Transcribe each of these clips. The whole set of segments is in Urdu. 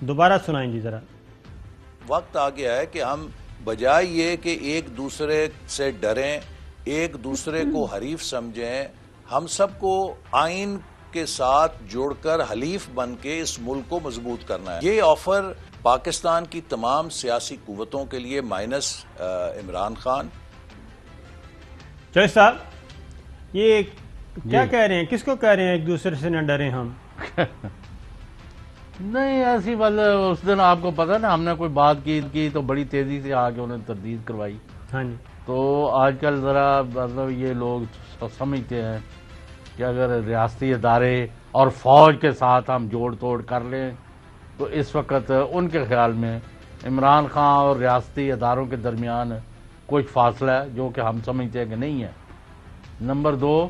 دوبارہ سنائیں جی ذرا. وقت آ گیا ہے کہ ہم بجائے یہ کہ ایک دوسرے سے ڈریں، ایک دوسرے کو حریف سمجھیں، ہم سب کو آئین کے ساتھ جوڑ کر حلیف بن کے اس ملک کو مضبوط کرنا ہے. یہ آفر پاکستان کی تمام سیاسی قوتوں کے لیے مائنس عمران خان. چوہدری صاحب یہ کیا کہہ رہے ہیں، کس کو کہہ رہے ہیں ایک دوسرے سے نہ ڈریں ہم؟ نہیں ایسی اس دن آپ کو پتا نا ہم نے کوئی بات کی تو بڑی تیزی سے آ کے انہیں تردید کروائی. ہاں جی. تو آج کل ذرا مطلب یہ لوگ سمجھتے ہیں کہ اگر ریاستی ادارے اور فوج کے ساتھ ہم جوڑ توڑ کر لیں تو اس وقت ان کے خیال میں عمران خان اور ریاستی اداروں کے درمیان کچھ فاصلہ ہے جو کہ ہم سمجھتے ہیں کہ نہیں ہے. نمبر 2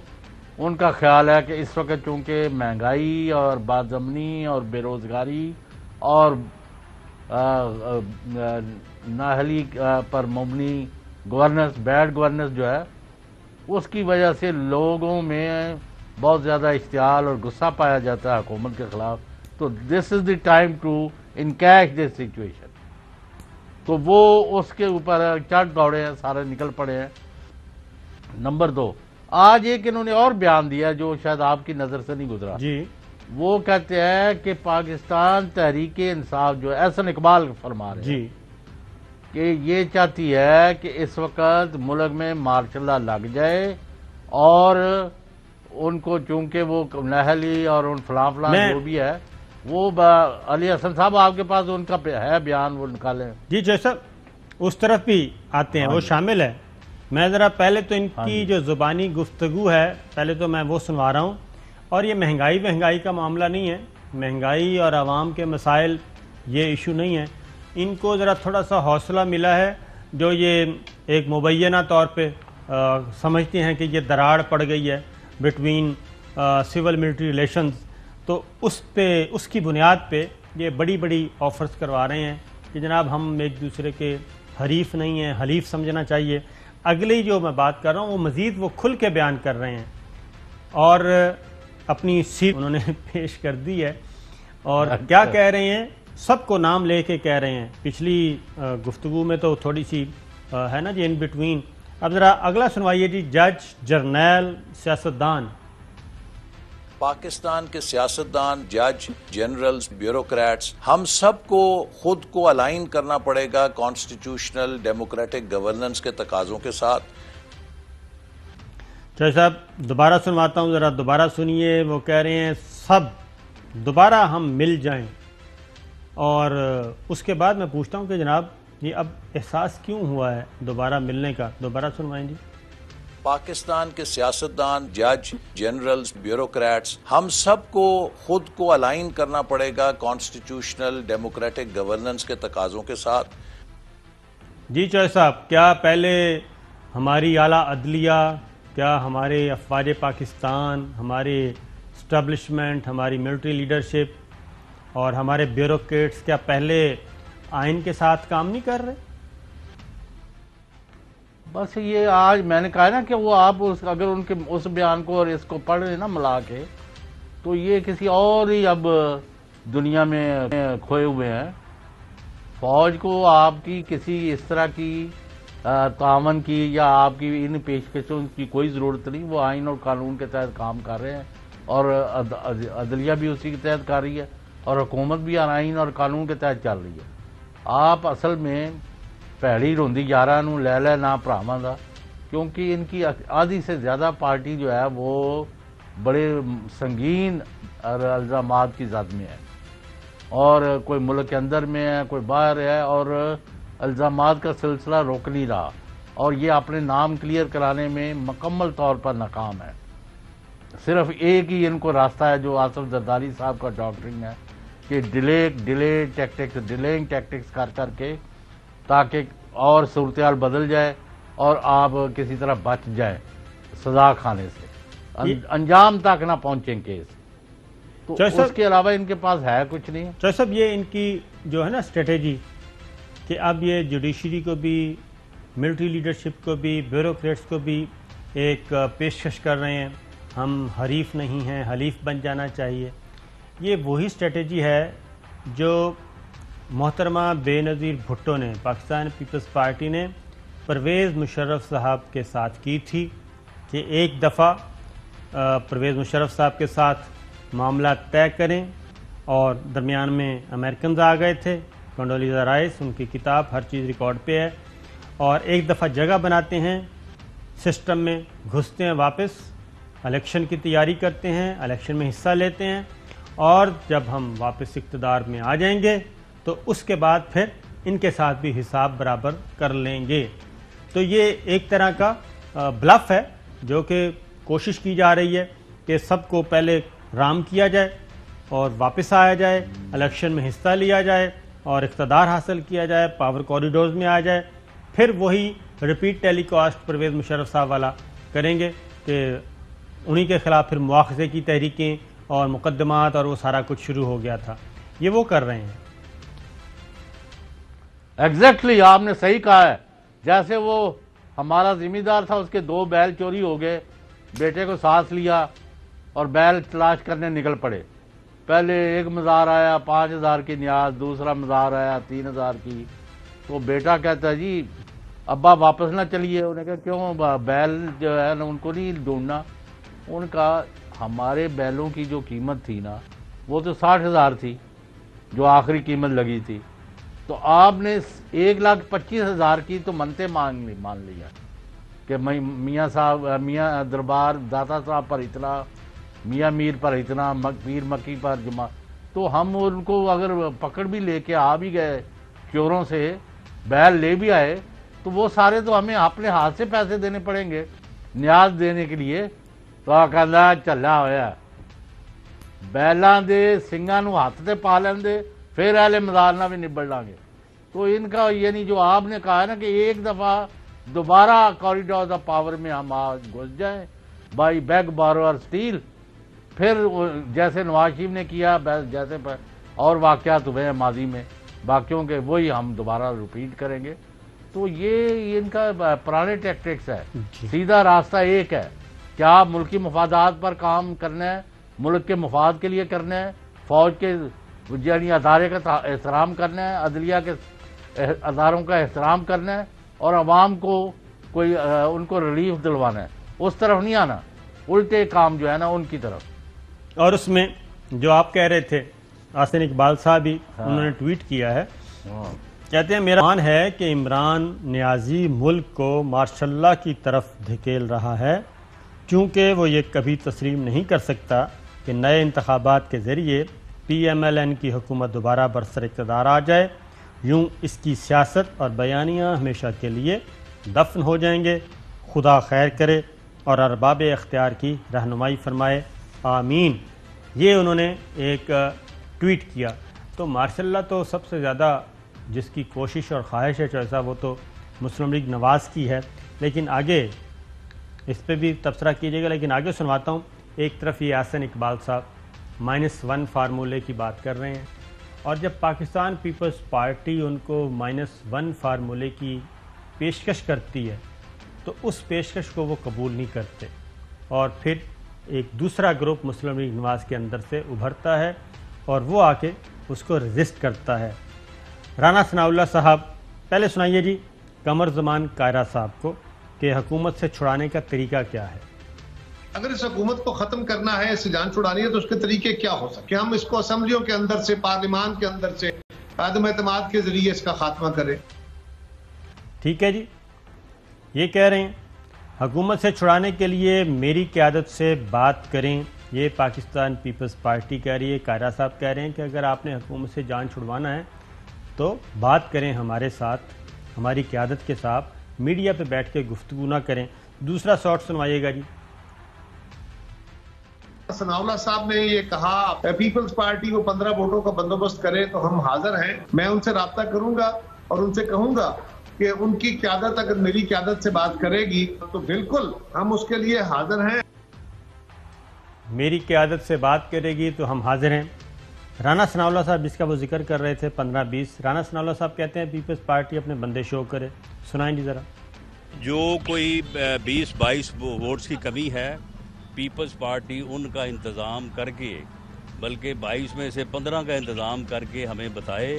ان کا خیال ہے کہ اس وقت چونکہ مہنگائی اور بادامنی اور بے روزگاری اور نااہلی پر مبنی گورننس بیڈ گورننس جو ہے اس کی وجہ سے لوگوں میں بہت زیادہ اشتعال اور غصہ پایا جاتا ہے حکومت کے خلاف. تو this is the time to encash this situation. تو وہ اس کے اوپر چڑھ دوڑے ہیں، سارے نکل پڑے ہیں. نمبر 2 آج ایک انہوں نے اور بیان دیا جو شاید آپ کی نظر سے نہیں گزرا جی. وہ کہتے ہیں کہ پاکستان تحریک انصاف جو احسن اقبال فرما رہے ہیں جی کہ یہ چاہتی ہے کہ اس وقت ملک میں مارشل لا لگ جائے اور ان کو چونکہ وہ نہلی اور ان فلاں جو بھی ہے وہ علی حسن صاحب آپ کے پاس ان کا ہے بیان وہ نکالیں. جی جیسا اس طرف بھی آتے ہیں وہ شامل ہے. میں ذرا پہلے تو ان کی جو زبانی گفتگو ہے پہلے تو میں وہ سنوا رہا ہوں. اور یہ مہنگائی کا معاملہ نہیں ہے، مہنگائی اور عوام کے مسائل یہ ایشو نہیں ہے. ان کو ذرا تھوڑا سا حوصلہ ملا ہے جو یہ ایک مبینہ طور پہ سمجھتے ہیں کہ یہ دراڑ پڑ گئی ہے بٹوین سول ملٹری ریلیشنز. تو اس کی بنیاد پہ یہ بڑی بڑی آفرز کروا رہے ہیں کہ جناب ہم ایک دوسرے کے حریف نہیں ہیں، حلیف سمجھنا چاہیے. اگلی جو میں بات کر رہا ہوں وہ مزید وہ کھل کے بیان کر رہے ہیں اور اپنی سیٹ انہوں نے پیش کر دی ہے. اور کیا کہہ رہے ہیں، سب کو نام لے کے کہہ رہے ہیں. پچھلی گفتگو میں تو تھوڑی سی ہے نا جی ان بٹوین. اب ذرا اگلا سنوائیے جی. جج، جرنیل، سیاستدان. پاکستان کے سیاستدان، جج، جنرلز، بیوروکریٹس، ہم سب کو خود کو الائن کرنا پڑے گا کانسٹیٹیوشنل ڈیموکریٹک گورننس کے تقاضوں کے ساتھ. چوہدری صاحب دوبارہ سنواتا ہوں، ذرا دوبارہ سنیے. وہ کہہ رہے ہیں سب دوبارہ ہم مل جائیں. اور اس کے بعد میں پوچھتا ہوں کہ جناب یہ اب احساس کیوں ہوا ہے دوبارہ ملنے کا؟ دوبارہ سنوائیں جی. پاکستان کے سیاستدان، جج، جنرلز، بیوروکریٹس، ہم سب کو خود کو الائن کرنا پڑے گا کانسٹیٹیوشنل ڈیموکریٹک گورننس کے تقاضوں کے ساتھ. جی چوہدری صاحب، کیا پہلے ہماری اعلیٰ عدلیہ، کیا ہمارے افواج پاکستان، ہمارے اسٹیبلشمنٹ، ہماری ملٹری لیڈرشپ اور ہمارے بیوروکریٹس کیا پہلے آئین کے ساتھ کام نہیں کر رہے؟ بس یہ آج میں نے کہا نا کہ وہ آپ اگر ان کے اس بیان کو اور اس کو پڑھ رہے نا ملا کے تو یہ کسی اور ہی اب دنیا میں کھوئے ہوئے ہیں. فوج کو آپ کی کسی اس طرح کی تعاون کی یا آپ کی ان پیشکشوں کی کوئی ضرورت نہیں. وہ آئین اور قانون کے تحت کام کر رہے ہیں اور عدلیہ بھی اسی کے تحت کر رہی ہے اور حکومت بھی آئین اور قانون کے تحت چل رہی ہے. آپ اصل میں پیڑی روندی یاراں نوں لے لے نہ بھراواں دا، کیونکہ ان کی آدھی سے زیادہ پارٹی جو ہے وہ بڑے سنگین الزامات کی زد میں ہے اور کوئی ملک کے اندر میں ہے، کوئی باہر ہے اور الزامات کا سلسلہ روک نہیں رہا اور یہ اپنے نام کلیئر کرانے میں مکمل طور پر ناکام ہے. صرف ایک ہی ان کو راستہ ہے جو آصف زرداری صاحب کا ڈاکٹرنگ ہے کہ ڈیلینگ ٹیکٹکس کر کے تاکہ اور صورتحال بدل جائے اور آپ کسی طرح بچ جائیں سزا کھانے سے، انجام تک نہ پہنچیں کیس. تو اس کے علاوہ ان کے پاس ہے کچھ نہیں. چوہدری صاحب یہ ان کی جو ہے نا اسٹریٹجی کہ اب یہ جوڈیشری کو بھی، ملٹری لیڈرشپ کو بھی، بیوروکریٹس کو بھی ایک پیشکش کر رہے ہیں ہم حریف نہیں ہیں، حلیف بن جانا چاہیے. یہ وہی اسٹریٹجی ہے جو محترمہ بے نظیر بھٹو نے پاکستان پیپلز پارٹی نے پرویز مشرف صاحب کے ساتھ کی تھی کہ ایک دفعہ پرویز مشرف صاحب کے ساتھ معاملہ طے کریں، اور درمیان میں امریکنز آ گئے تھے، کنڈولیزا رائس، ان کی کتاب ہر چیز ریکارڈ پہ ہے، اور ایک دفعہ جگہ بناتے ہیں، سسٹم میں گھستے ہیں، واپس الیکشن کی تیاری کرتے ہیں، الیکشن میں حصہ لیتے ہیں، اور جب ہم واپس اقتدار میں آ جائیں گے تو اس کے بعد پھر ان کے ساتھ بھی حساب برابر کر لیں گے۔ تو یہ ایک طرح کا بلف ہے جو کہ کوشش کی جا رہی ہے کہ سب کو پہلے رام کیا جائے اور واپس آیا جائے، الیکشن میں حصہ لیا جائے اور اقتدار حاصل کیا جائے، پاور کوریڈورز میں آ جائے، پھر وہی ریپیٹ ٹیلی کاسٹ پرویز مشرف صاحب والا کریں گے کہ انہی کے خلاف پھر مواخذے کی تحریکیں اور مقدمات اور وہ سارا کچھ شروع ہو گیا تھا۔ یہ وہ کر رہے ہیں۔ ایگزیکٹلی آپ نے صحیح کہا ہے۔ جیسے وہ ہمارا ذمہ دار تھا، اس کے 2 بیل چوری ہو گئے، بیٹے کو ساتھ لیا اور بیل تلاش کرنے نکل پڑے۔ پہلے ایک مزار آیا 5000 کی نیاز، دوسرا مزار آیا 3000 کی، تو بیٹا کہتا ہے جی ابا واپس نہ چلیے۔ انہوں نے کہا کیوں، بیل جو ہے نا ان کو نہیں ڈھونڈنا؟ ان کا ہمارے بیلوں کی جو قیمت تھی نا وہ تو 60,000 تھی جو آخری قیمت لگی تھی، تو آپ نے 1,25,000 کی تو منتے مان لیا کہ میاں صاحب، میاں دربار داتا صاحب پر اتنا، میاں میر پر اتنا، پیر مکی پر جمع، تو ہم ان کو اگر پکڑ بھی لے کے آ بھی گئے چوروں سے، بیل لے بھی آئے، تو وہ سارے تو ہمیں اپنے ہاتھ سے پیسے دینے پڑیں گے نیاز دینے کے لیے۔ تو کہنا چلا ہوا بیلاں دے سنگاں نو ہاتھ تے پا لین دے، پھر اہل مزار نہ بھی نبڑ لیں گے۔ تو ان کا یعنی جو آپ نے کہا ہے نا کہ ایک دفعہ دوبارہ کوریڈور آف پاور میں ہم گھس جائیں بائی بیگ بارو اور اسٹیل، پھر جیسے نواز شریف نے کیا، جیسے اور واقعات ہوئے ہیں ماضی میں باقیوں کے، وہی ہم دوبارہ ریپیٹ کریں گے۔ تو یہ ان کا پرانے ٹیکٹکس ہے۔ سیدھا راستہ ایک ہے، کیا ملکی مفادات پر کام کرنا ہے، ملک کے مفاد کے لیے کرنا ہے، فوج کے یعنی ادارے کا احترام کرنا ہے، عدلیہ کے اداروں کا احترام کرنا ہے، اور عوام کو کوئی ان کو ریلیف دلوانا ہے۔ اس طرف نہیں آنا، الٹے کام جو ہے نا ان کی طرف۔ اور اس میں جو آپ کہہ رہے تھے، آسن اقبال صاحب بھی انہوں نے ٹویٹ کیا ہے، کہتے ہیں میرا مان ہے کہ عمران نیازی ملک کو ماشاء اللہ کی طرف دھکیل رہا ہے، چونکہ وہ یہ کبھی تسلیم نہیں کر سکتا کہ نئے انتخابات کے ذریعے پی ایم ایل این کی حکومت دوبارہ برسر اقتدار آ جائے، یوں اس کی سیاست اور بیانیہ ہمیشہ کے لیے دفن ہو جائیں گے۔ خدا خیر کرے اور ارباب اختیار کی رہنمائی فرمائے، آمین۔ یہ انہوں نے ایک ٹویٹ کیا۔ تو ماشاء اللہ تو سب سے زیادہ جس کی کوشش اور خواہش ہے چوہے صاحب، وہ تو مسلم لیگ نواز کی ہے، لیکن آگے اس پہ بھی تبصرہ کیجیے گا، لیکن آگے سنواتا ہوں۔ ایک طرف یہ آسن اقبال صاحب -1 فارمولے کی بات کر رہے ہیں، اور جب پاکستان پیپلز پارٹی ان کو -1 فارمولے کی پیشکش کرتی ہے تو اس پیشکش کو وہ قبول نہیں کرتے، اور پھر ایک دوسرا گروپ مسلم لیگ نواز کے اندر سے ابھرتا ہے اور وہ آ کے اس کو ریزسٹ کرتا ہے۔ رانا ثناء اللہ صاحب پہلے سنائیے جی قمر زمان کائرہ صاحب کو کہ حکومت سے چھڑانے کا طریقہ کیا ہے۔ اگر اس حکومت کو ختم کرنا ہے، اس سے جان چھڑانی ہے، تو اس کے طریقے کیا ہو سکتے ہیں؟ ہم اس کو اسمبلیوں کے اندر سے، پارلیمان کے اندر سے عدم اعتماد کے ذریعے اس کا خاتمہ کریں۔ ٹھیک ہے جی، یہ کہہ رہے ہیں حکومت سے چھڑانے کے لیے میری قیادت سے بات کریں، یہ پاکستان پیپلز پارٹی کہہ رہی ہے۔ کائرہ صاحب کہہ رہے ہیں کہ اگر آپ نے حکومت سے جان چھڑوانا ہے تو بات کریں ہمارے ساتھ، ہماری قیادت کے ساتھ، میڈیا پہ بیٹھ کے گفتگو نہ کریں۔ دوسرا شاٹ سنوائیے گا جی۔ ثناء اللہ صاحب نے یہ کہا پیپلز پارٹی کو 15 ووٹوں کا بندوبست کرے تو ہم حاضر ہیں۔ میں ان سے رابطہ کروں گا اور ان سے کہوں گا کہ ان کی قیادت اگر میری قیادت سے بات کرے گی تو بالکل ہم اس کے لیے حاضر ہیں۔ میری قیادت سے بات کرے گی تو ہم حاضر ہیں۔ رانا ثناء اللہ صاحب جس کا وہ ذکر کر رہے تھے 15-20، رانا ثناء اللہ صاحب کہتے ہیں پیپلز پارٹی اپنے بندے شو کرے، سنائیں جی ذرا۔ جو کوئی 20-22 ووٹس کی کمی ہے، پیپلز پارٹی ان کا انتظام کر کے، بلکہ 22 میں سے 15 کا انتظام کر کے ہمیں بتائے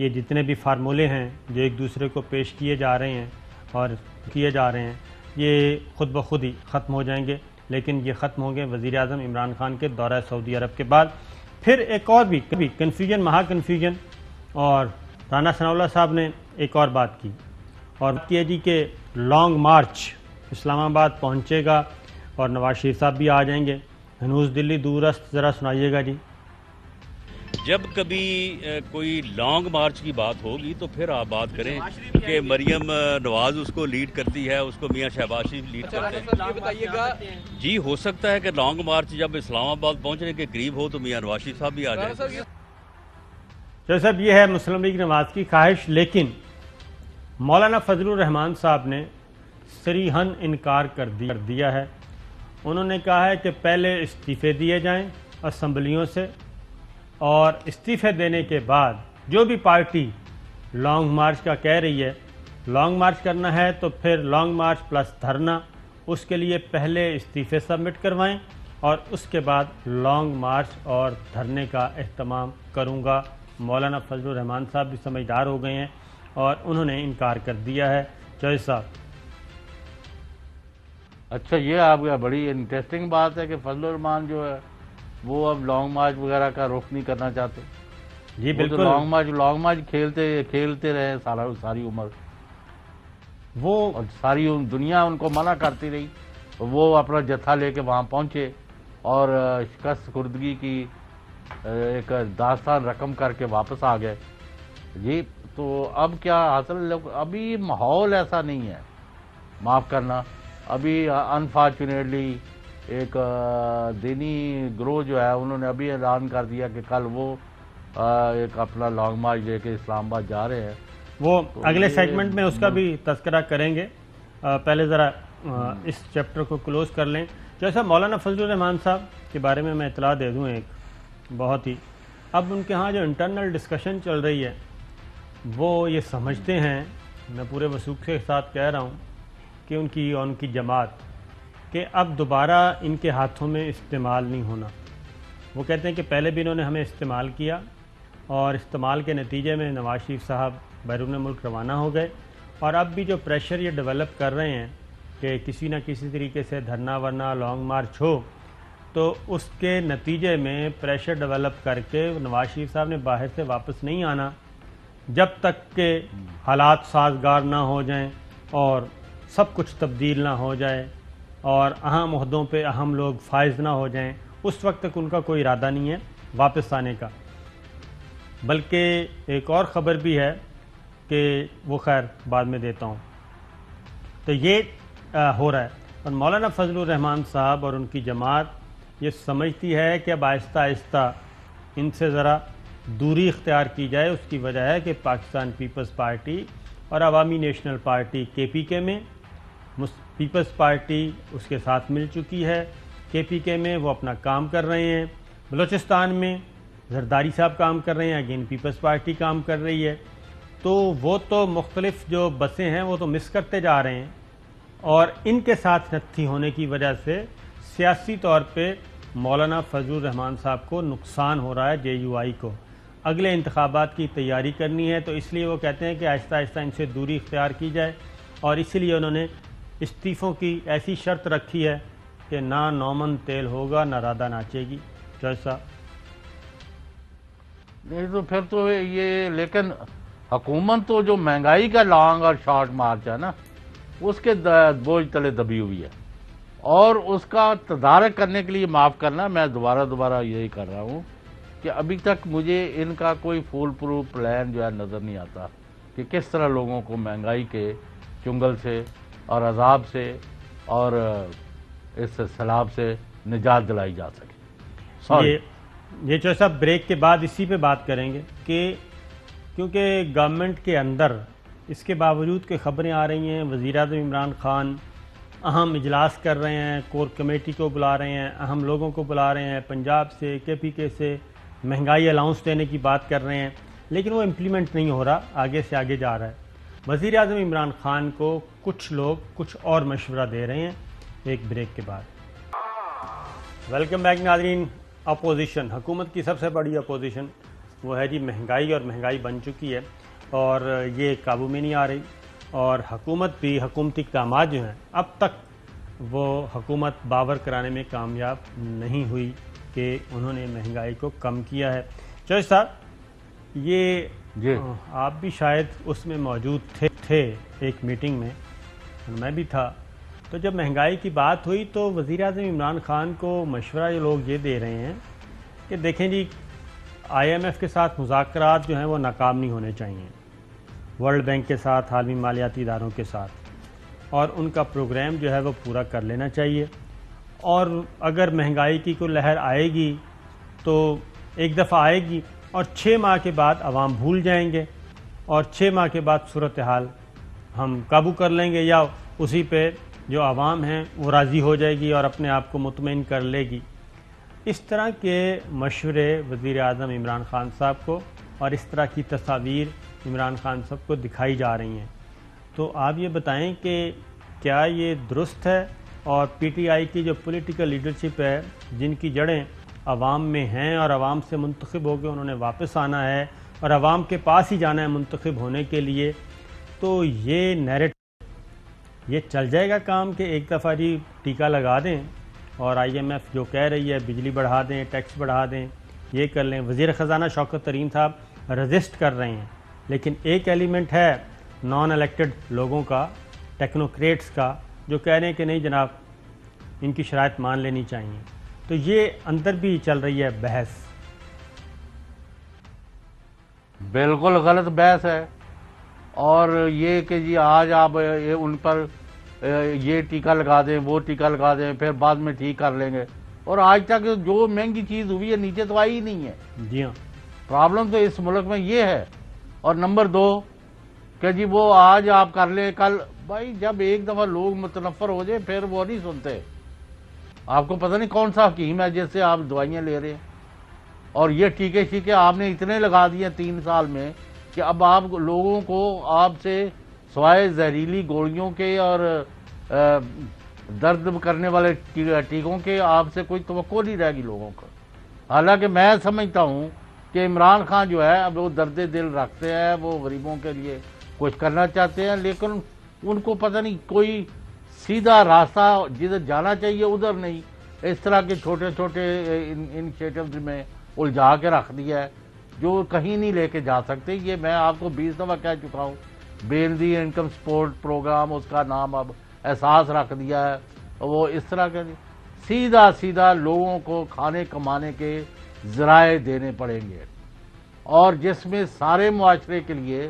یہ جتنے بھی فارمولے ہیں جو ایک دوسرے کو پیش کیے جا رہے ہیں اور کیے جا رہے ہیں یہ خود بخود ہی ختم ہو جائیں گے، لیکن یہ ختم ہوں گے وزیر اعظم عمران خان کے دورہ سعودی عرب کے بعد۔ پھر ایک اور بھی کنفیوژن، مہا کنفیوژن، اور رانا ثناء اللہ صاحب نے ایک اور بات کی اور کیا جی کہ لانگ مارچ اسلام آباد پہنچے گا اور نواز شریف صاحب بھی آ جائیں گے، ہنوز دلی دور است، ذرا سنائیے گا جی۔ جب کبھی کوئی لانگ مارچ کی بات ہوگی تو پھر آپ بات کریں کہ مریم نواز اس کو لیڈ کرتی ہے، اس کو میاں شہباز شریف لیڈ کرتے ہیں۔ جی ہو سکتا ہے کہ لانگ مارچ جب اسلام آباد پہنچنے کے قریب ہو تو میاں نواز شریف صاحب بھی آ جائیں۔ چلو صاحب، یہ ہے مسلم لیگ نواز کی خواہش، لیکن مولانا فضل الرحمان صاحب نے صریحاً انکار کر دیا ہے۔ انہوں نے کہا ہے کہ پہلے استعفے دیے جائیں اسمبلیوں سے، اور استعفے دینے کے بعد جو بھی پارٹی لانگ مارچ کا کہہ رہی ہے، لانگ مارچ کرنا ہے تو پھر لانگ مارچ پلس دھرنا، اس کے لیے پہلے استعفے سبمٹ کروائیں اور اس کے بعد لانگ مارچ اور دھرنے کا اہتمام کروں گا۔ مولانا فضل الرحمان صاحب بھی سمجھدار ہو گئے ہیں اور انہوں نے انکار کر دیا ہے۔ چوہدری صاحب، اچھا، یہ آپ کا بڑی انٹرسٹنگ بات ہے کہ فضل الرحمان جو ہے وہ اب لانگ مارچ وغیرہ کا رخ نہیں کرنا چاہتے۔ جی بالکل، لانگ مارچ کھیلتے رہے ساری عمر، وہ اور ساری دنیا ان کو منع کرتی رہی، وہ اپنا جتھا لے کے وہاں پہنچے اور شکست خوردگی کی ایک داستان رقم کر کے واپس آ گئے۔ جی تو اب کیا حاصل، ابھی ماحول ایسا نہیں ہے، معاف کرنا، ابھی انفارچونیٹلی ایک دینی گروہ جو ہے انہوں نے ابھی اعلان کر دیا کہ کل وہ ایک اپنا لانگ مارچ لے کے اسلام آباد جا رہے ہیں۔ وہ اگلے سیگمنٹ میں اس کا بھی تذکرہ کریں گے، پہلے ذرا اس چیپٹر کو کلوز کر لیں۔ جیسا مولانا فضل الرحمان صاحب کے بارے میں اطلاع دے دوں ایک بہت ہی، اب ان کے ہاں جو انٹرنل ڈسکشن چل رہی ہے وہ یہ سمجھتے ہیں، میں پورے وثوق کے ساتھ کہہ رہا ہوں کہ ان کی جماعت کہ اب دوبارہ ان کے ہاتھوں میں استعمال نہیں ہونا۔ وہ کہتے ہیں کہ پہلے بھی انہوں نے ہمیں استعمال کیا اور استعمال کے نتیجے میں نواز شریف صاحب بیرون ملک روانہ ہو گئے، اور اب بھی جو پریشر یہ ڈیولپ کر رہے ہیں کہ کسی نہ کسی طریقے سے دھرنا ورنا لانگ مارچ ہو، تو اس کے نتیجے میں پریشر ڈیولپ کر کے نواز شریف صاحب نے باہر سے واپس نہیں آنا جب تک کہ حالات سازگار نہ ہو جائیں اور سب کچھ تبدیل نہ ہو جائے اور اہم عہدوں پہ اہم لوگ فائز نہ ہو جائیں، اس وقت تک ان کا کوئی ارادہ نہیں ہے واپس آنے کا۔ بلکہ ایک اور خبر بھی ہے کہ وہ خیر بعد میں دیتا ہوں۔ تو یہ ہو رہا ہے، اور مولانا فضل الرحمان صاحب اور ان کی جماعت یہ سمجھتی ہے کہ اب آہستہ آہستہ ان سے ذرا دوری اختیار کی جائے۔ اس کی وجہ ہے کہ پاکستان پیپلز پارٹی اور عوامی نیشنل پارٹی KPK میں پیپلز پارٹی اس کے ساتھ مل چکی ہے، KPK میں وہ اپنا کام کر رہے ہیں، بلوچستان میں زرداری صاحب کام کر رہے ہیں، اگین پیپلز پارٹی کام کر رہی ہے، تو وہ تو مختلف جو بسیں ہیں وہ تو مس کرتے جا رہے ہیں، اور ان کے ساتھ نتھی ہونے کی وجہ سے سیاسی طور پہ مولانا فضل الرحمان صاحب کو نقصان ہو رہا ہے، JUI کو اگلے انتخابات کی تیاری کرنی ہے، تو اس لیے وہ کہتے ہیں کہ آہستہ آہستہ ان سے دوری اختیار کی جائے، اور اسی لیے انہوں نے استعفوں کی ایسی شرط رکھی ہے کہ نہ نومن تیل ہوگا نہ رادہ ناچے گی۔ جیسا نہیں تو پھر تو یہ، لیکن حکومت تو جو مہنگائی کا لانگ اور شارٹ مارچ ہے نا، اس کے بوجھ تلے دبی ہوئی ہے، اور اس کا تدارک کرنے کے لیے، معاف کرنا میں دوبارہ یہی کر رہا ہوں کہ ابھی تک مجھے ان کا کوئی فول پروف پلان جو ہے نظر نہیں آتا کہ کس طرح لوگوں کو مہنگائی کے چنگل سے اور عذاب سے اور اس سیلاب سے نجات دلائی جا سکے۔ یہ جو صاحب بریک کے بعد اسی پہ بات کریں گے کہ کیونکہ گورنمنٹ کے اندر اس کے باوجود کہ خبریں آ رہی ہیں وزیر اعظم عمران خان اہم اجلاس کر رہے ہیں، کور کمیٹی کو بلا رہے ہیں، اہم لوگوں کو بلا رہے ہیں، پنجاب سے KPK سے مہنگائی الاؤنس دینے کی بات کر رہے ہیں، لیکن وہ امپلیمنٹ نہیں ہو رہا، آگے سے آگے جا رہا ہے۔ وزیر اعظم عمران خان کو کچھ لوگ کچھ اور مشورہ دے رہے ہیں، ایک بریک کے بعد۔ ویلکم بیک ناظرین۔ اپوزیشن، حکومت کی سب سے بڑی اپوزیشن وہ ہے جی مہنگائی، اور مہنگائی بن چکی ہے اور یہ قابو میں نہیں آ رہی، اور حکومت بھی، حکومتی اقدامات جو ہیں اب تک وہ حکومت باور کرانے میں کامیاب نہیں ہوئی کہ انہوں نے مہنگائی کو کم کیا ہے۔ چوہدری صاحب، یہ آپ بھی شاید اس میں موجود تھے ایک میٹنگ میں، میں بھی تھا، تو جب مہنگائی کی بات ہوئی تو وزیر اعظم عمران خان کو مشورہ یہ لوگ یہ دے رہے ہیں کہ دیکھیں جی IMF کے ساتھ مذاکرات جو ہیں وہ ناکام نہیں ہونے چاہیے، ورلڈ بینک کے ساتھ، عالمی مالیاتی اداروں کے ساتھ، اور ان کا پروگرام جو ہے وہ پورا کر لینا چاہیے، اور اگر مہنگائی کی کوئی لہر آئے گی تو ایک دفعہ آئے گی اور 6 ماہ کے بعد عوام بھول جائیں گے، اور 6 ماہ کے بعد صورتحال ہم قابو کر لیں گے، یا اسی پہ جو عوام ہیں وہ راضی ہو جائے گی اور اپنے آپ کو مطمئن کر لے گی۔ اس طرح کے مشورے وزیر اعظم عمران خان صاحب کو اور اس طرح کی تصاویر عمران خان صاحب کو دکھائی جا رہی ہیں، تو آپ یہ بتائیں کہ کیا یہ درست ہے؟ اور PTI کی جو پولیٹیکل لیڈرشپ ہے، جن کی جڑیں عوام میں ہیں اور عوام سے منتخب ہو کے انہوں نے واپس آنا ہے اور عوام کے پاس ہی جانا ہے منتخب ہونے کے لیے، تو یہ نیریٹو یہ چل جائے گا کام کہ ایک دفعہ جی ٹیکہ لگا دیں اور IMF جو کہہ رہی ہے بجلی بڑھا دیں، ٹیکس بڑھا دیں، یہ کر لیں۔ وزیر خزانہ شوکت ترین صاحب رزسٹ کر رہے ہیں، لیکن ایک ایلیمنٹ ہے نان الیکٹڈ لوگوں کا، ٹیکنوکریٹس کا، جو کہہ رہے ہیں کہ نہیں جناب ان کی شرائط مان لینی چاہیے، تو یہ اندر بھی چل رہی ہے بحث۔ بالکل غلط بحث ہے، اور یہ کہ جی آج آپ ان پر یہ ٹیکہ لگا دیں، وہ ٹیکہ لگا دیں، پھر بعد میں ٹھیک کر لیں گے، اور آج تک جو مہنگی چیز ہوئی ہے نیچے تو آئی ہی نہیں ہے۔ جی ہاں، پرابلم تو اس ملک میں یہ ہے۔ اور نمبر 2 کہ جی وہ آج آپ کر لیں، کل بھائی جب ایک دفعہ لوگ متنفر ہو جائے پھر وہ نہیں سنتے۔ آپ کو پتہ نہیں کون سا حکیم ہے جس سے آپ دوائیاں لے رہے ہیں، اور یہ ٹیکے شیکے آپ نے اتنے لگا دیے 3 سال میں کہ اب آپ لوگوں کو آپ سے سوائے زہریلی گولیوں کے اور درد کرنے والے ٹیکوں کے آپ سے کوئی توقع نہیں رہے گی لوگوں کو۔ حالانکہ میں سمجھتا ہوں کہ عمران خان جو ہے اب وہ درد دل رکھتے ہیں، وہ غریبوں کے لیے کچھ کرنا چاہتے ہیں، لیکن ان کو پتہ نہیں کوئی سیدھا راستہ جدھر جانا چاہیے ادھر نہیں، اس طرح کے چھوٹے چھوٹے انیشیٹوز میں الجھا کے رکھ دیا ہے جو کہیں نہیں لے کے جا سکتے۔ یہ میں آپ کو 20 دفعہ کہہ چکا ہوں، بیلدی انکم سپورٹ پروگرام اس کا نام اب احساس رکھ دیا ہے، وہ اس طرح کے سیدھا لوگوں کو کھانے کمانے کے ذرائع دینے پڑیں گے، اور جس میں سارے معاشرے کے لیے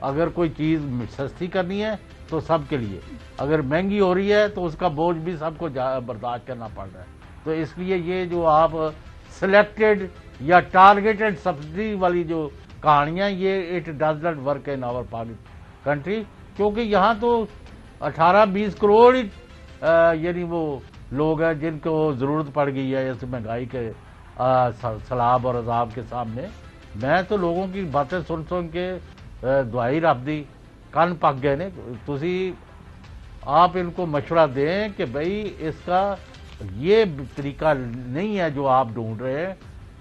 اگر کوئی چیز سستی کرنی ہے تو سب کے لیے، اگر مہنگی ہو رہی ہے تو اس کا بوجھ بھی سب کو برداشت کرنا پڑ رہا ہے۔ تو اس لیے یہ جو آپ سلیکٹڈ یا ٹارگیٹڈ سبسڈی والی جو کہانیاں، یہ it does not work in our country, کیونکہ یہاں تو 18-20 کروڑ یعنی وہ لوگ ہیں جن کو ضرورت پڑ گئی ہے اس مہنگائی کے سیلاب اور عذاب کے سامنے۔ میں تو لوگوں کی باتیں سن کے دعائی رب دی کن پک گئے نے۔ تسی آپ ان کو مشورہ دیں کہ بھئی اس کا یہ طریقہ نہیں ہے جو آپ ڈھونڈ رہے ہیں،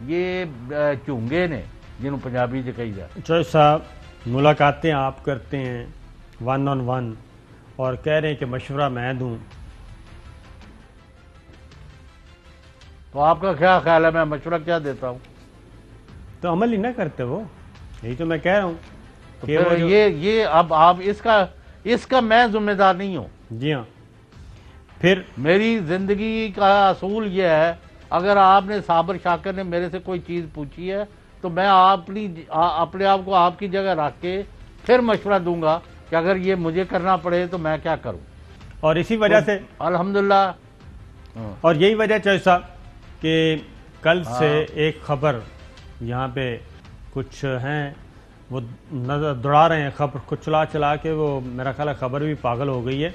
یہ چونگے نے جنہوں پنجابی سے کہی جائے۔ چوہدری صاحب ملاقاتیں آپ کرتے ہیں 1 on 1 اور کہہ رہے ہیں کہ مشورہ میں دوں، تو آپ کا کیا خیال ہے میں مشورہ کیا دیتا ہوں؟ تو عمل ہی نہ کرتے وہ، یہی تو میں کہہ رہا ہوں کہ یہ اب آپ اس کا میں ذمہ دار نہیں ہوں۔ جی ہاں، پھر میری زندگی کا اصول یہ ہے، اگر آپ نے صابر شاکر نے میرے سے کوئی چیز پوچھی ہے تو میں اپنے آپ کو آپ کی جگہ رکھ کے پھر مشورہ دوں گا کہ اگر یہ مجھے کرنا پڑے تو میں کیا کروں۔ اور اسی وجہ سے الحمدللہ، اور یہی وجہ چوہدری صاحب کہ کل سے ایک خبر یہاں پہ کچھ ہیں وہ دوڑا رہے ہیں، خبر کو چلا کے وہ میرا خیال ہے خبر بھی پاگل ہو گئی ہے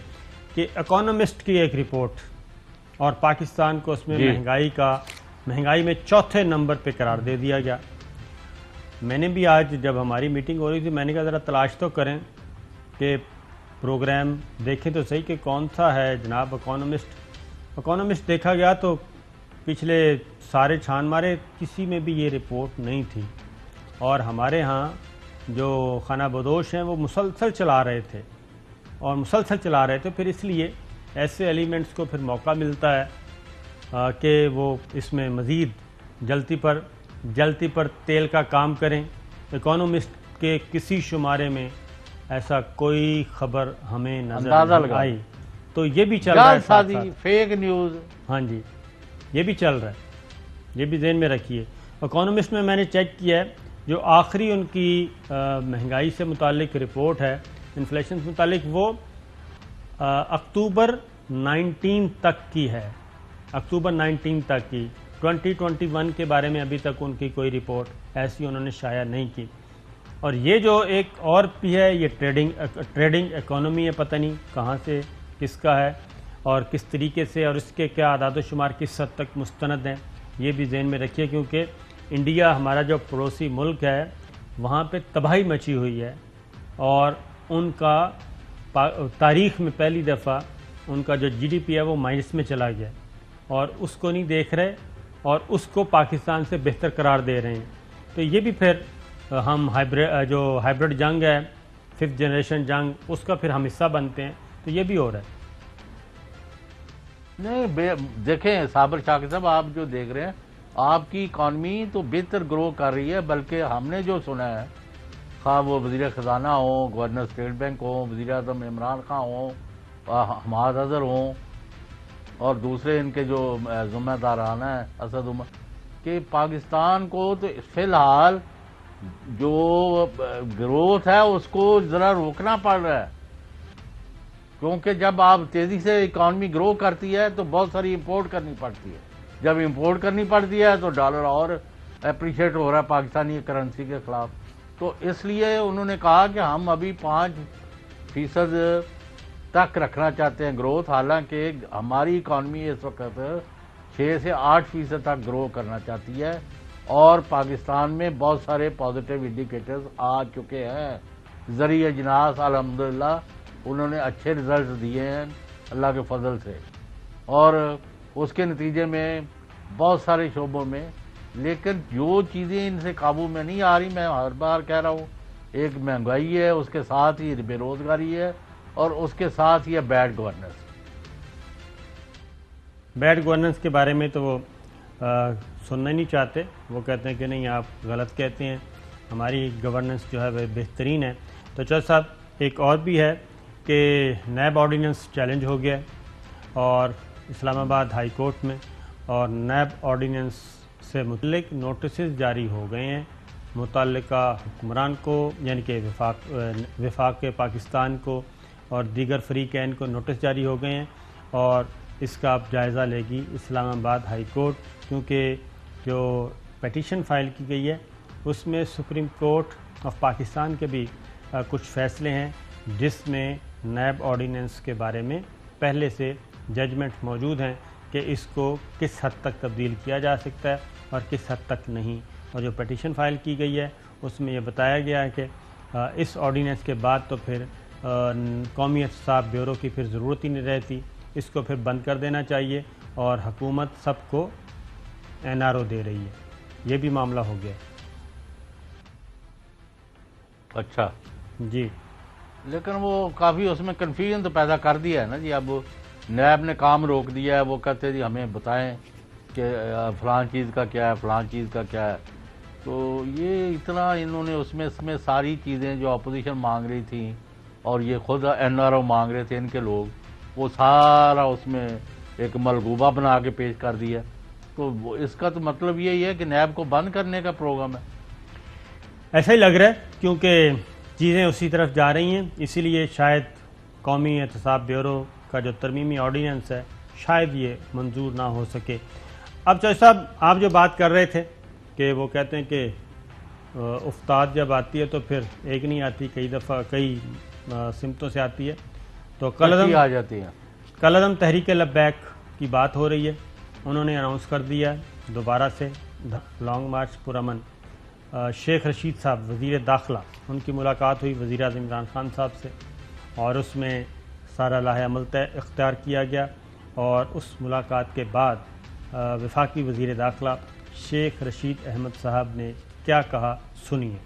کہ اکانومسٹ کی ایک رپورٹ، اور پاکستان کو اس میں مہنگائی میں 4تھے نمبر پہ قرار دے دیا گیا۔ میں نے بھی آج جب ہماری میٹنگ ہو رہی تھی میں نے کہا ذرا تلاش تو کریں کہ پروگرام دیکھیں تو صحیح کہ کون سا ہے جناب اکانومسٹ دیکھا گیا تو پچھلے سارے چھان مارے، کسی میں بھی یہ رپورٹ نہیں تھی۔ اور ہمارے ہاں جو خانہ بدوش ہیں وہ مسلسل چلا رہے تھے پھر اس لیے ایسے ایلیمنٹس کو پھر موقع ملتا ہے کہ وہ اس میں مزید جلتی پر تیل کا کام کریں. اکانومسٹ کے کسی شمارے میں ایسا کوئی خبر ہمیں نظر نہیں آئی. تو یہ بھی چل رہا ہے ساتھ فیک نیوز. ہاں جی یہ بھی چل رہا ہے, یہ بھی ذہن میں رکھیے. اکانومسٹ میں میں نے چیک کیا ہے, جو آخری ان کی مہنگائی سے متعلق رپورٹ ہے, انفلیشن سے متعلق, وہ اکتوبر 19 تک کی ہے. اکتوبر 19 تک کی. 2021 کے بارے میں ابھی تک ان کی کوئی رپورٹ ایسی انہوں نے شائع نہیں کی. اور یہ جو ایک اور بھی ہے, یہ ٹریڈنگ اکانومی ہے, پتہ نہیں کہاں سے کس کا ہے اور کس طریقے سے, اور اس کے کیا اعداد و شمار کس حد تک مستند ہیں, یہ بھی ذہن میں رکھیے. کیونکہ انڈیا ہمارا جو پڑوسی ملک ہے وہاں پہ تباہی مچی ہوئی ہے, اور ان کا تاریخ میں پہلی دفعہ ان کا جو جی ڈی پی ہے وہ مائنس میں چلا گیا, اور اس کو نہیں دیکھ رہے اور اس کو پاکستان سے بہتر قرار دے رہے ہیں. تو یہ بھی پھر ہم جو ہائبرڈ جنگ ہے, 5th جنریشن جنگ, اس کا پھر ہم حصہ بنتے ہیں. تو یہ بھی ہو رہا ہے. نہیں دیکھیں صابر شاکر صاحب, آپ جو دیکھ رہے ہیں, آپ کی اکانومی تو بہتر گرو کر رہی ہے, بلکہ ہم نے جو سنا ہے, خواہ وہ وزیر خزانہ ہوں, گورنر اسٹیٹ بینک ہوں, وزیر اعظم عمران خان ہوں, حماد اظہر ہوں, اور دوسرے ان کے جو ذمہ داران ہیں اسد عمر, کہ پاکستان کو تو فی الحال جو گروتھ ہے اس کو ذرا روکنا پڑ رہا ہے. کیونکہ جب آپ تیزی سے اکانومی گرو کرتی ہے تو بہت ساری امپورٹ کرنی پڑتی ہے. جب امپورٹ کرنی پڑتی ہے تو ڈالر اور اپریشیٹ ہو رہا ہے پاکستانی کرنسی کے خلاف. تو اس لیے انہوں نے کہا کہ ہم ابھی 5% تک رکھنا چاہتے ہیں گروتھ, حالانکہ ہماری اکانومی اس وقت 6 سے 8% تک گرو کرنا چاہتی ہے, اور پاکستان میں بہت سارے پازیٹیو انڈیکیٹرز آ چکے ہیں. ذریعہ اجناس الحمدللہ انہوں نے اچھے رزلٹس دیے ہیں اللہ کے فضل سے, اور اس کے نتیجے میں بہت سارے شعبوں میں. لیکن جو چیزیں ان سے قابو میں نہیں آ رہی, میں ہر بار کہہ رہا ہوں, ایک مہنگائی ہے, اس کے ساتھ ہی بے روزگاری ہے, اور اس کے ساتھ ہی بیڈ گورننس. بیڈ گورننس کے بارے میں تو وہ سننا نہیں چاہتے. وہ کہتے ہیں کہ نہیں آپ غلط کہتے ہیں, ہماری گورننس جو ہے وہ بہترین ہے. تو چودھری صاحب ایک اور بھی ہے کہ نیب آرڈیننس چیلنج ہو گیا اور اسلام آباد ہائی کورٹ میں, اور نیب آرڈیننس سے متعلق نوٹسز جاری ہو گئے ہیں متعلقہ حکمران کو, یعنی کہ وفاق پاکستان کو اور دیگر فریقین کو نوٹس جاری ہو گئے ہیں, اور اس کا اب جائزہ لے گی اسلام آباد ہائی کورٹ. کیونکہ جو پیٹیشن فائل کی گئی ہے اس میں سپریم کورٹ آف پاکستان کے بھی کچھ فیصلے ہیں جس میں نیب آرڈیننس کے بارے میں پہلے سے ججمنٹ موجود ہیں کہ اس کو کس حد تک تبدیل کیا جا سکتا ہے اور کس حد تک نہیں. اور جو پیٹیشن فائل کی گئی ہے اس میں یہ بتایا گیا ہے کہ اس آرڈیننس کے بعد تو پھر قومی احتساب بیورو کی پھر ضرورت ہی نہیں رہتی, اس کو پھر بند کر دینا چاہیے, اور حکومت سب کو NRO دے رہی ہے. یہ بھی معاملہ ہو گیا. اچھا جی, لیکن وہ کافی اس میں کنفیوژن تو پیدا کر دیا ہے نا جی. اب نیب نے کام روک دیا ہے, وہ کہتے جی ہمیں بتائیں کہ فلاں چیز کا کیا ہے, فلاں چیز کا کیا ہے. تو یہ اتنا انہوں نے اس میں ساری چیزیں جو اپوزیشن مانگ رہی تھیں اور یہ خود NRO مانگ رہے تھے ان کے لوگ, وہ سارا اس میں ایک ملغوبہ بنا کے پیش کر دیا. تو اس کا تو مطلب یہی ہے کہ نیب کو بند کرنے کا پروگرام ہے. ایسا ہی لگ رہا ہے کیونکہ چیزیں اسی طرف جا رہی ہیں, اسی لیے شاید قومی احتساب بیورو کا جو ترمیمی آرڈیننس ہے شاید یہ منظور نہ ہو سکے. اب چودھری صاحب آپ جو بات کر رہے تھے کہ وہ کہتے ہیں کہ افتاد جب آتی ہے تو پھر ایک نہیں آتی, کئی دفعہ کئی سمتوں سے آتی ہے. تو آ جاتی ہے. کل عدم تحریک لبیک کی بات ہو رہی ہے, انہوں نے اناؤنس کر دیا دوبارہ سے لانگ مارچ پرامن. شیخ رشید صاحب وزیر داخلہ, ان کی ملاقات ہوئی وزیر اعظم عمران خان صاحب سے, اور اس میں سارا لاہ عمل اختیار کیا گیا. اور اس ملاقات کے بعد وفاقی وزیر داخلہ شیخ رشید احمد صاحب نے کیا کہا سنیے۔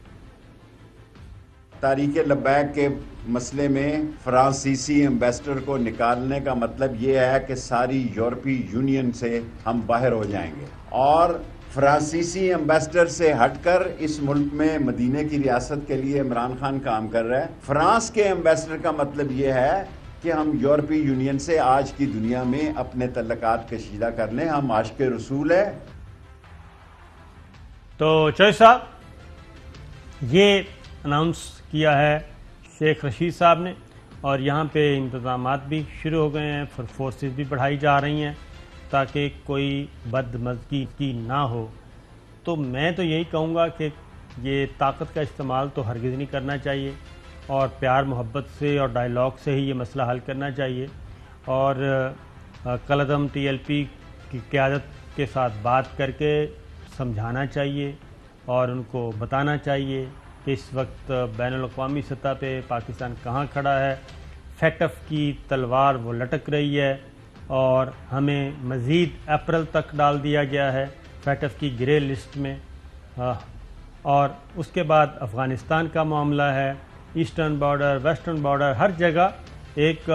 تحریک لبیک کے مسئلے میں فرانسیسی ایمبیسڈر کو نکالنے کا مطلب یہ ہے کہ ساری یورپی یونین سے ہم باہر ہو جائیں گے، اور فرانسیسی ایمبیسڈر سے ہٹ کر اس ملک میں مدینے کی ریاست کے لیے عمران خان کام کر رہا ہے۔ فرانس کے ایمبیسڈر کا مطلب یہ ہے کہ ہم یورپی یونین سے آج کی دنیا میں اپنے تعلقات کشیدہ کر لیں، ہم عاشق رسول ہے۔ تو چوہدری صاحب یہ اناؤنس کیا ہے شیخ رشید صاحب نے، اور یہاں پہ انتظامات بھی شروع ہو گئے ہیں، فورسز بھی بڑھائی جا رہی ہیں تاکہ کوئی بدمزگی کی نہ ہو۔ تو میں تو یہی کہوں گا کہ یہ طاقت کا استعمال تو ہرگز نہیں کرنا چاہیے، اور پیار محبت سے اور ڈائیلاگ سے ہی یہ مسئلہ حل کرنا چاہیے، اور کالعدم ٹی ایل پی کی قیادت کے ساتھ بات کر کے سمجھانا چاہیے، اور ان کو بتانا چاہیے کہ اس وقت بین الاقوامی سطح پہ پاکستان کہاں کھڑا ہے۔ فیکٹ آف کی تلوار وہ لٹک رہی ہے، اور ہمیں مزید اپریل تک ڈال دیا گیا ہے فیکٹ آف کی گرے لسٹ میں، اور اس کے بعد افغانستان کا معاملہ ہے، ایسٹرن بارڈر، ویسٹرن بارڈر، ہر جگہ ایک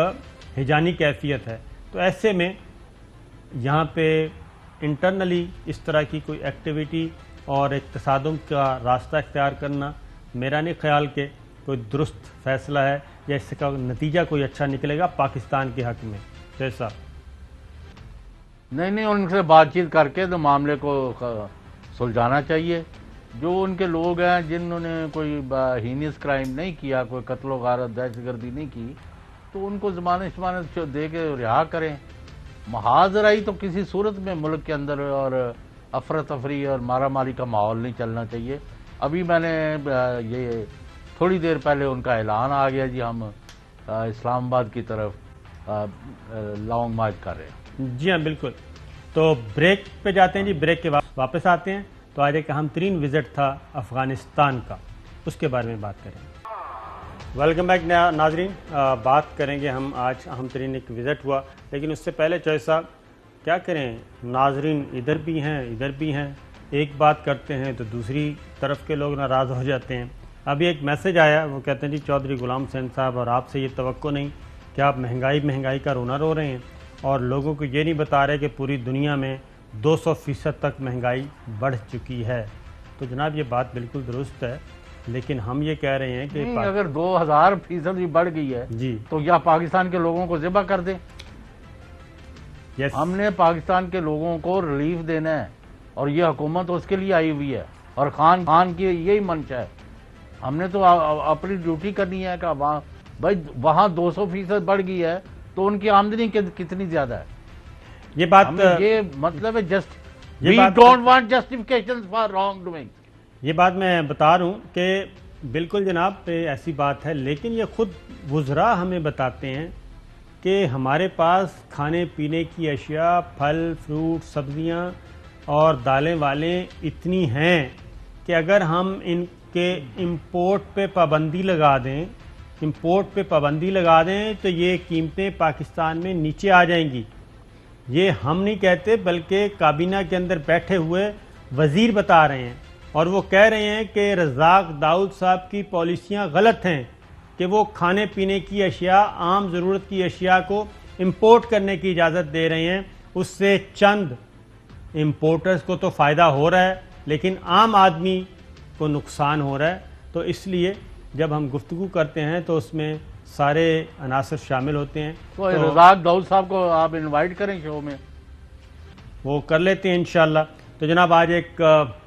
ہجانی کیفیت ہے۔ تو ایسے میں یہاں پہ انٹرنلی اس طرح کی کوئی ایکٹیویٹی اور ایک تصادم کا راستہ اختیار کرنا میرا نہیں خیال کہ کوئی درست فیصلہ ہے، یا اس کا نتیجہ کوئی اچھا نکلے گا پاکستان کے حق میں۔ جیسا نہیں، ان سے بات چیت کر کے تو معاملے کو سلجھانا چاہیے۔ جو ان کے لوگ ہیں جنہوں نے کوئی ہینیس کرائم نہیں کیا، کوئی قتل و غارت، دہشت گردی نہیں کی، تو ان کو ضمانت دے کے رہا کریں۔ محاذرائی تو کسی صورت میں ملک کے اندر اور افراتفری اور مارا ماری کا ماحول نہیں چلنا چاہیے۔ ابھی میں نے یہ تھوڑی دیر پہلے ان کا اعلان آ گیا جی ہم اسلام آباد کی طرف لانگ مارچ کر رہے ہیں۔ جی ہاں بالکل۔ تو بریک پہ جاتے ہیں جی، بریک کے واپس آتے ہیں۔ تو آج ایک اہم ترین وزٹ تھا افغانستان کا، اس کے بارے میں بات کریں گے۔ ویلکم بیک ناظرین، بات کریں گے ہم آج اہم ترین ایک وزٹ ہوا، لیکن اس سے پہلے چوہدری صاحب کیا کریں، ناظرین ادھر بھی ہیں ادھر بھی ہیں، ایک بات کرتے ہیں تو دوسری طرف کے لوگ ناراض ہو جاتے ہیں۔ ابھی ایک میسج آیا، وہ کہتے ہیں جی چودھری غلام حسین صاحب، اور آپ سے یہ توقع نہیں کہ آپ مہنگائی کا رونا رو رہے ہیں، اور لوگوں کو یہ نہیں بتا رہے کہ پوری دنیا میں 200% تک مہنگائی بڑھ چکی ہے۔ تو جناب یہ بات بالکل درست ہے، لیکن ہم یہ کہہ رہے ہیں کہ اگر 2000% بھی بڑھ گئی ہے جی تو کیا پاکستان کے لوگوں کو ذبح کر دیں؟ ہم نے پاکستان کے لوگوں کو ریلیف دینا ہے، اور یہ حکومت اس کے لیے آئی ہوئی ہے، اور خان کی یہی منشا ہے۔ ہم نے تو اپنی ڈیوٹی کرنی ہے کہ بھائی وہاں 200% بڑھ گئی ہے تو ان کی آمدنی کتنی زیادہ ہے۔ یہ بات یہ مطلب ہے we don't want justifications for wrongdoing۔ یہ بات میں بتا رہا ہوں کہ بالکل جناب ایسی بات ہے، لیکن یہ خود وزراء ہمیں بتاتے ہیں کہ ہمارے پاس کھانے پینے کی اشیاء، پھل فروٹ، سبزیاں اور دالیں والیں اتنی ہیں کہ اگر ہم ان کے امپورٹ پہ پابندی لگا دیں تو یہ قیمتیں پاکستان میں نیچے آ جائیں گی۔ یہ ہم نہیں کہتے، بلکہ کابینہ کے اندر بیٹھے ہوئے وزیر بتا رہے ہیں، اور وہ کہہ رہے ہیں کہ رزاق داؤد صاحب کی پالیسیاں غلط ہیں کہ وہ کھانے پینے کی اشیاء، عام ضرورت کی اشیاء کو امپورٹ کرنے کی اجازت دے رہے ہیں۔ اس سے چند امپورٹرز کو تو فائدہ ہو رہا ہے، لیکن عام آدمی کو نقصان ہو رہا ہے۔ تو اس لیے جب ہم گفتگو کرتے ہیں تو اس میں سارے عناصر شامل ہوتے ہیں۔ تو رزاق داؤد صاحب کو آپ انوائٹ کریں شو میں، وہ کر لیتے ہیں انشاءاللہ۔ تو جناب آج ایک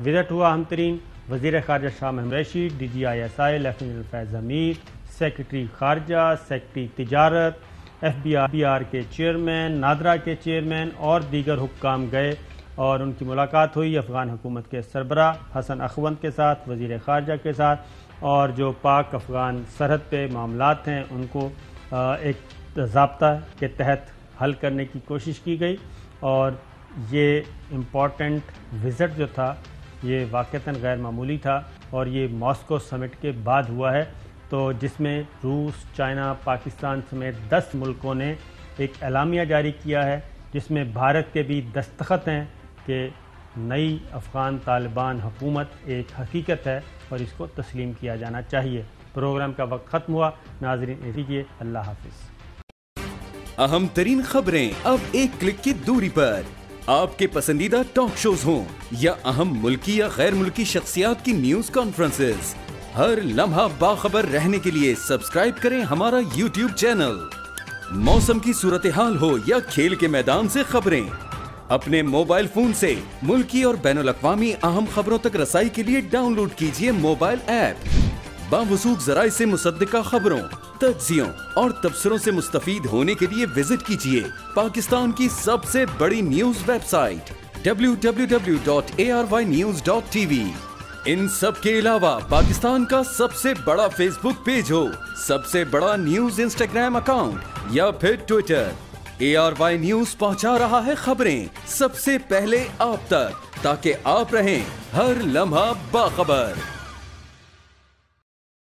وزٹ ہوا اہم ترین، وزیر خارجہ Shah Mahmood Qureshi, D G I S I lieutenant Faiz Hameed, secretary خارجہ، سیکرٹری تجارت، ایف بی آر کے چیئرمین، نادرا کے چیئرمین اور دیگر حکام گئے، اور ان کی ملاقات ہوئی افغان حکومت کے سربراہ حسن اخوند کے ساتھ، وزیر خارجہ کے ساتھ، اور جو پاک افغان سرحد پہ معاملات ہیں ان کو ایک ضابطہ کے تحت حل کرنے کی کوشش کی گئی۔ اور یہ امپورٹنٹ وزٹ جو تھا یہ واقعتاً غیر معمولی تھا، اور یہ ماسکو سمٹ کے بعد ہوا ہے، تو جس میں روس، چائنا، پاکستان سمیت 10 ملکوں نے ایک اعلامیہ جاری کیا ہے، جس میں بھارت کے بھی دستخط ہیں کہ نئی افغان طالبان حکومت ایک حقیقت ہے اور اس کو تسلیم کیا جانا چاہیے۔ پروگرام کا وقت ختم ہوا، ناظرین دیجیے، اللہ حافظ۔ اہم ترین خبریں اب ایک کلک کی دوری پر، آپ کے پسندیدہ ٹاک شوز ہوں یا اہم ملکی یا غیر ملکی شخصیات کی نیوز کانفرنسز، ہر لمحہ باخبر رہنے کے لیے سبسکرائب کریں ہمارا یوٹیوب چینل۔ موسم کی صورتحال ہو یا کھیل کے میدان سے خبریں، اپنے موبائل فون سے ملکی اور بین الاقوامی اہم خبروں تک رسائی کے لیے ڈاؤن لوڈ کیجیے موبائل ایپ۔ باوثوق ذرائع سے مصدقہ خبروں، تجزیوں اور تبصروں سے مستفید ہونے کے لیے وزٹ کیجیے پاکستان کی سب سے بڑی نیوز ویب سائٹ www.arYnews.tv۔ ان سب کے علاوہ پاکستان کا سب سے بڑا فیس بک پیج ہو، سب سے بڑا نیوز انسٹاگرام اکاؤنٹ یا پھر ٹویٹر، ARY نیوز پہنچا رہا ہے خبریں سب سے پہلے آپ تک، تاکہ آپ رہیں ہر لمحہ باخبر۔